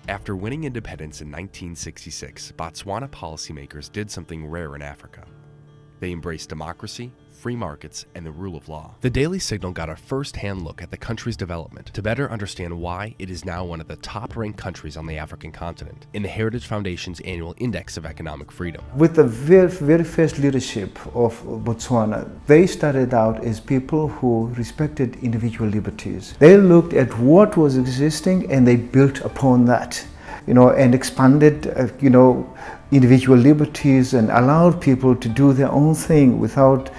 After winning independence in 1966, Botswana policymakers did something rare in Africa. They embraced democracy, free markets, and the rule of law. The Daily Signal got a first-hand look at the country's development to better understand why it is now one of the top-ranked countries on the African continent in the Heritage Foundation's annual Index of Economic Freedom. With the very first leadership of Botswana, they started out as people who respected individual liberties. They looked at what was existing and they built upon that, and expanded, individual liberties and allowed people to do their own thing without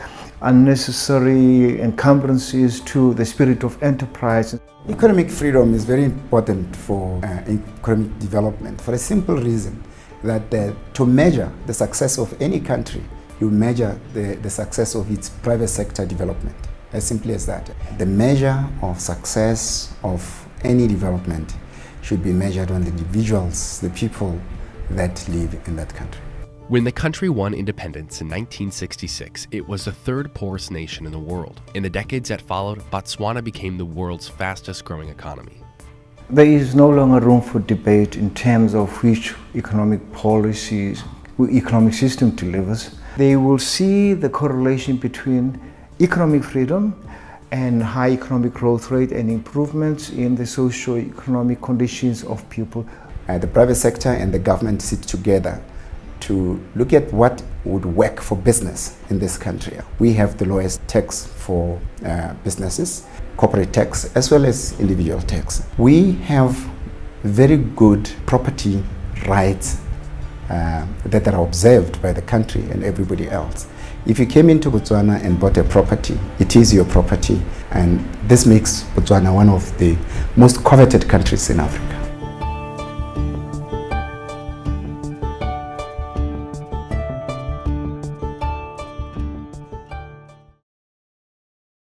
unnecessary encumbrances to the spirit of enterprise. Economic freedom is very important for economic development for a simple reason that to measure the success of any country, you measure the success of its private sector development, as simply as that. The measure of success of any development should be measured on the individuals, the people that live in that country. When the country won independence in 1966, it was the third poorest nation in the world. In the decades that followed, Botswana became the world's fastest growing economy. There is no longer room for debate in terms of which economic policies, economic system delivers. They will see the correlation between economic freedom and high economic growth rate and improvements in the socio-economic conditions of people. The private sector and the government sit together to look at what would work for business in this country. We have the lowest tax for businesses, corporate tax, as well as individual tax. We have very good property rights that are observed by the country and everybody else. If you came into Botswana and bought a property, it is your property, and this makes Botswana one of the most coveted countries in Africa.